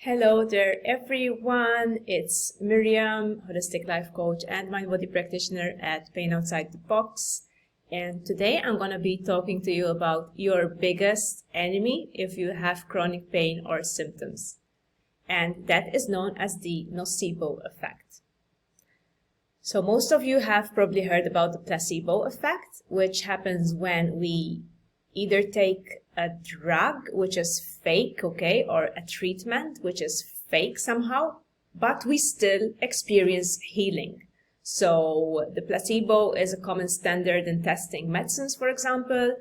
Hello there everyone, it's Miriam, Holistic Life Coach and Mind Body Practitioner at Pain Outside the Box. And today I'm going to be talking to you about your biggest enemy if you have chronic pain or symptoms. And that is known as the nocebo effect. So most of you have probably heard about the placebo effect, which happens when we either take a drug, which is fake, okay, or a treatment, which is fake somehow, but we still experience healing. So the placebo is a common standard in testing medicines, for example.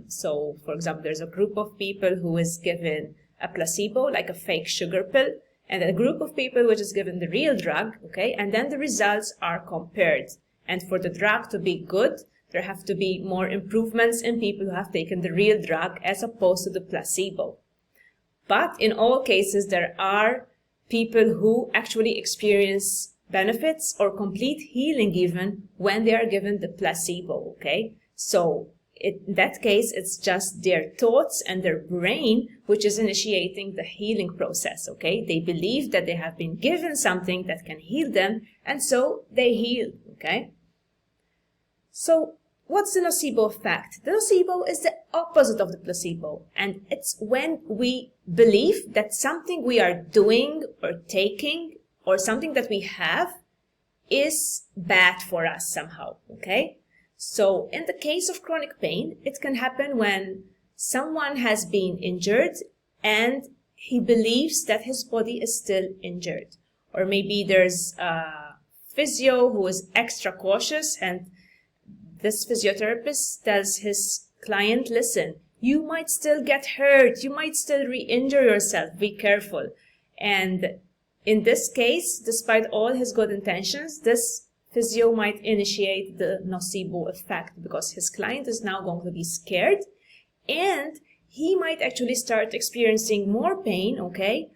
So, for example, there's a group of people who is given a placebo, like a fake sugar pill, and a group of people which is given the real drug, okay, and then the results are compared. And for the drug to be good, there have to be more improvements in people who have taken the real drug as opposed to the placebo. But in all cases, there are people who actually experience benefits or complete healing even when they are given the placebo, okay? So in that case, it's just their thoughts and their brain which is initiating the healing process, okay? They believe that they have been given something that can heal them, and so they heal, okay? So what's the nocebo effect? The nocebo is the opposite of the placebo, and it's when we believe that something we are doing or taking or something that we have is bad for us somehow, okay? So in the case of chronic pain, it can happen when someone has been injured and he believes that his body is still injured. Or maybe there's a physio who is extra cautious, and this physiotherapist tells his client, listen, you might still get hurt, you might still re-injure yourself, be careful. And in this case, despite all his good intentions, this physio might initiate the nocebo effect because his client is now going to be scared and he might actually start experiencing more pain, okay,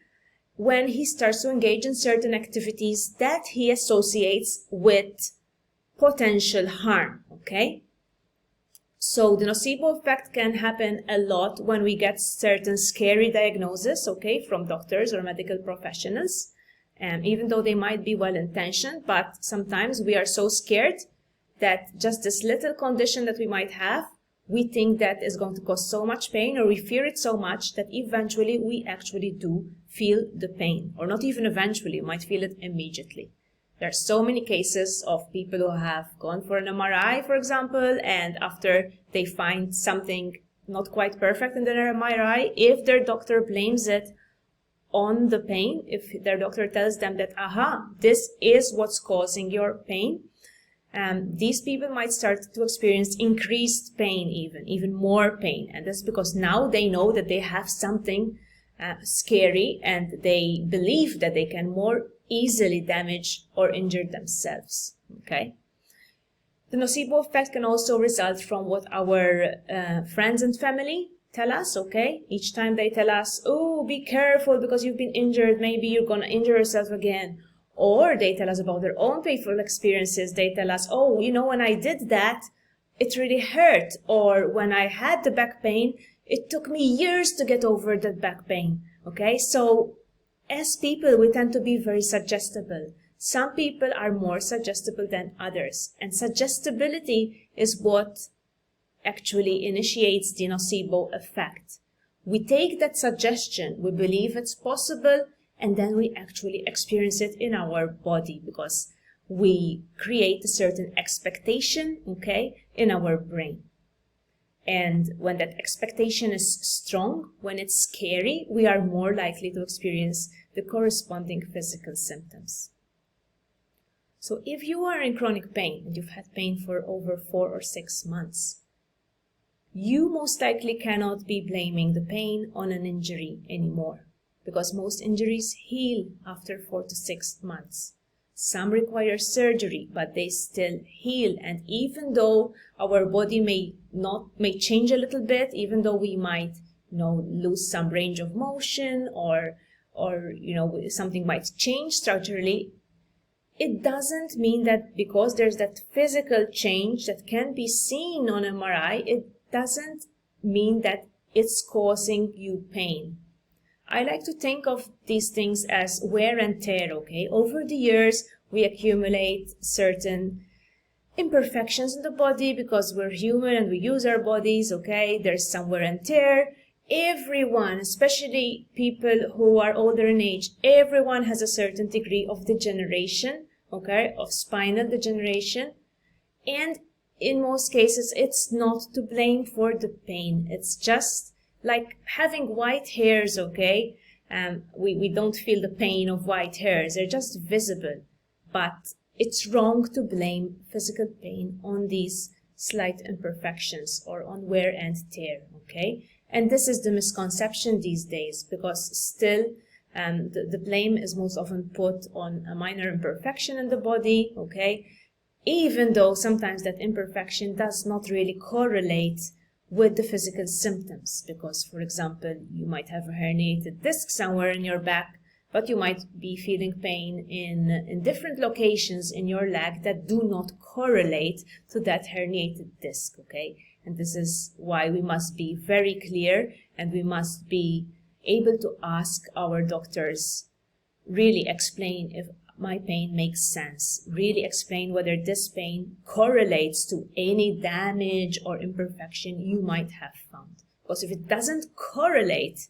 when he starts to engage in certain activities that he associates with potential harm, okay? So the nocebo effect can happen a lot when we get certain scary diagnoses, okay, from doctors or medical professionals. Even though they might be well-intentioned, but sometimes we are so scared that just this little condition that we might have, we think that is going to cause so much pain, or we fear it so much that eventually we actually do feel the pain, or not even eventually, we might feel it immediately. There are so many cases of people who have gone for an MRI, for example, and after they find something not quite perfect in their MRI, if their doctor blames it on the pain, if their doctor tells them that, this is what's causing your pain, these people might start to experience increased pain, even more pain. And that's because now they know that they have something scary, and they believe that they can more easily damage or injure themselves, okay? The nocebo effect can also result from what our friends and family tell us, okay? Each time they tell us, oh, be careful because you've been injured, maybe you're gonna injure yourself again. Or they tell us about their own painful experiences. They tell us, oh, you know, when I did that, it really hurt. Or when I had the back pain, it took me years to get over that back pain, okay? So as people, we tend to be very suggestible. Some people are more suggestible than others. And suggestibility is what actually initiates the nocebo effect. We take that suggestion, we believe it's possible, and then we actually experience it in our body because we create a certain expectation, okay, in our brain. And when that expectation is strong, when it's scary, we are more likely to experience the corresponding physical symptoms. So if you are in chronic pain and you've had pain for over 4 or 6 months, you most likely cannot be blaming the pain on an injury anymore, because most injuries heal after 4 to 6 months. Some require surgery, but they still heal. And even though our body may change a little bit, even though we might, lose some range of motion or something might change structurally, it doesn't mean that because there's that physical change that can be seen on MRI, it doesn't mean that it's causing you pain. I like to think of these things as wear and tear, okay? Over the years, we accumulate certain imperfections in the body because we're human and we use our bodies, okay? There's some wear and tear. Everyone, especially people who are older in age, everyone has a certain degree of degeneration, okay? Of spinal degeneration. And in most cases, it's not to blame for the pain. It's just like having white hairs, okay? We don't feel the pain of white hairs. They're just visible. But it's wrong to blame physical pain on these slight imperfections or on wear and tear, okay? And this is the misconception these days, because still the blame is most often put on a minor imperfection in the body, okay? Even though sometimes that imperfection does not really correlate with the physical symptoms, because, for example, you might have a herniated disc somewhere in your back, but you might be feeling pain in different locations in your leg that do not correlate to that herniated disc, okay? And this is why we must be very clear, and we must be able to ask our doctors, really explain if my pain makes sense, really explain whether this pain correlates to any damage or imperfection you might have found. Because if it doesn't correlate,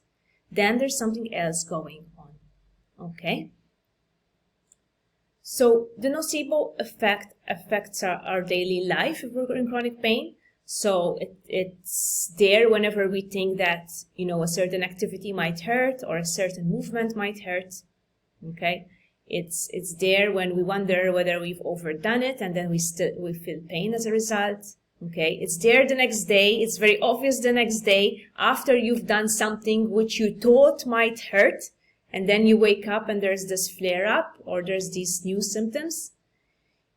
then there's something else going on, okay? So the nocebo effect affects our daily life if we're in chronic pain. So it's there whenever we think that, you know, a certain activity might hurt or a certain movement might hurt, okay? It's there when we wonder whether we've overdone it, and then we feel pain as a result, okay? It's there the next day. It's very obvious the next day after you've done something which you thought might hurt, and then you wake up and there's this flare-up or there's these new symptoms.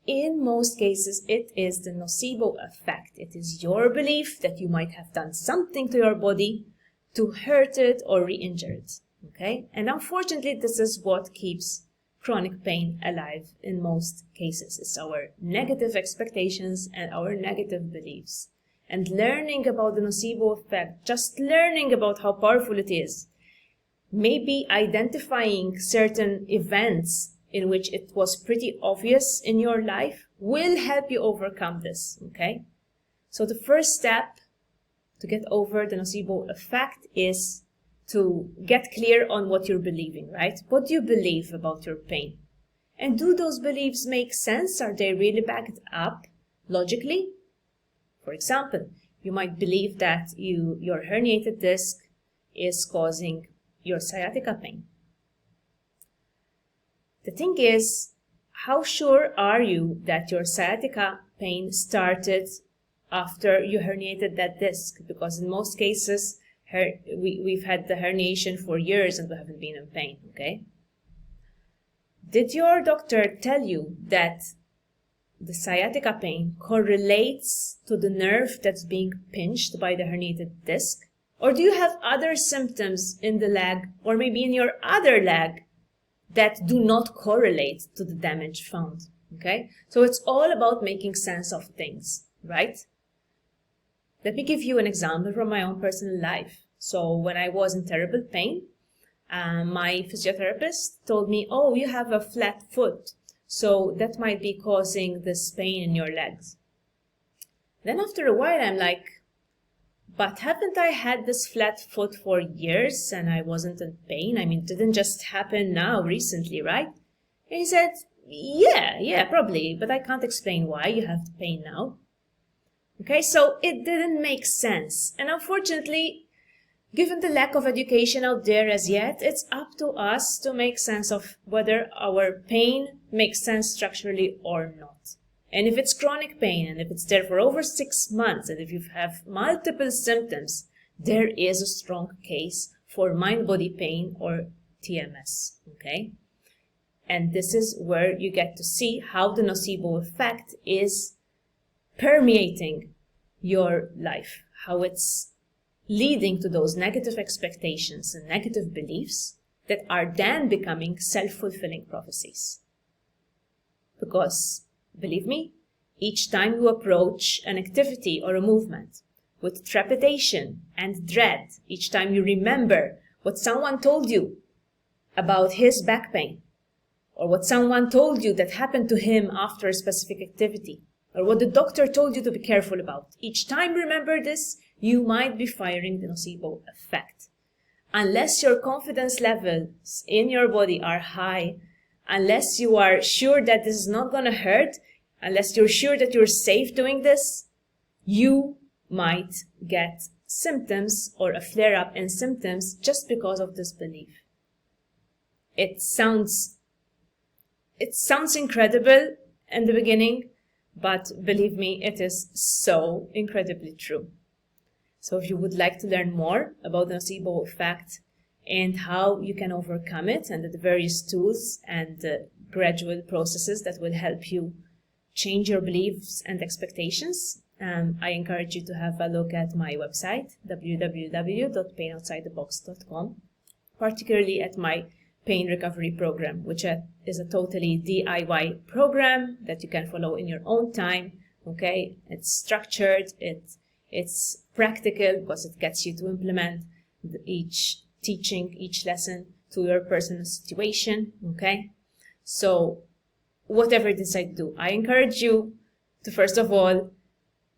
In most cases, it is the nocebo effect. It is your belief that you might have done something to your body to hurt it or re-injure it, okay? And unfortunately, this is what keeps chronic pain alive in most cases. It's our negative expectations and our negative beliefs. And learning about the nocebo effect, just learning about how powerful it is, maybe identifying certain events in which it was pretty obvious in your life will help you overcome this, okay? So the first step to get over the nocebo effect is to get clear on what you're believing, right? What do you believe about your pain? And do those beliefs make sense? Are they really backed up logically? For example, you might believe that your herniated disc is causing your sciatica pain. The thing is, how sure are you that your sciatica pain started after you herniated that disc? Because in most cases, we've had the herniation for years and we haven't been in pain, okay? Did your doctor tell you that the sciatica pain correlates to the nerve that's being pinched by the herniated disc? Or do you have other symptoms in the leg or maybe in your other leg that do not correlate to the damage found, okay? So it's all about making sense of things, right? Let me give you an example from my own personal life. So when I was in terrible pain, my physiotherapist told me, oh, you have a flat foot, so that might be causing this pain in your legs. Then after a while, I'm like, but haven't I had this flat foot for years and I wasn't in pain? I mean, it didn't just happen now recently, right? And he said, yeah, probably, but I can't explain why you have the pain now. Okay, so it didn't make sense. And unfortunately, given the lack of education out there as yet, it's up to us to make sense of whether our pain makes sense structurally or not. And if it's chronic pain, and if it's there for over 6 months, and if you have multiple symptoms, there is a strong case for mind-body pain or TMS, okay? And this is where you get to see how the nocebo effect is permeating your life, how it's leading to those negative expectations and negative beliefs that are then becoming self-fulfilling prophecies. Because, believe me, each time you approach an activity or a movement with trepidation and dread, each time you remember what someone told you about his back pain, or what someone told you that happened to him after a specific activity, or what the doctor told you to be careful about. Each time remember this, you might be firing the nocebo effect. Unless your confidence levels in your body are high, unless you are sure that this is not going to hurt, unless you're sure that you're safe doing this, you might get symptoms or a flare-up in symptoms just because of this belief. It sounds incredible in the beginning, but believe me, it is so incredibly true. So if you would like to learn more about the nocebo effect and how you can overcome it, and the various tools and gradual processes that will help you change your beliefs and expectations, I encourage you to have a look at my website, www.painoutsidethebox.com, particularly at my pain recovery program, which is a totally DIY program that you can follow in your own time. Okay, it's structured, it's practical because it gets you to implement each teaching, each lesson to your personal situation. Okay, so whatever you decide to do, I encourage you to first of all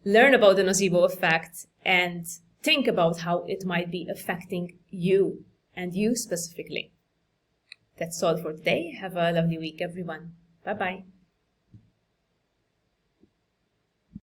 learn about the nocebo effect and think about how it might be affecting you and you specifically. That's all for today. Have a lovely week, everyone. Bye-bye.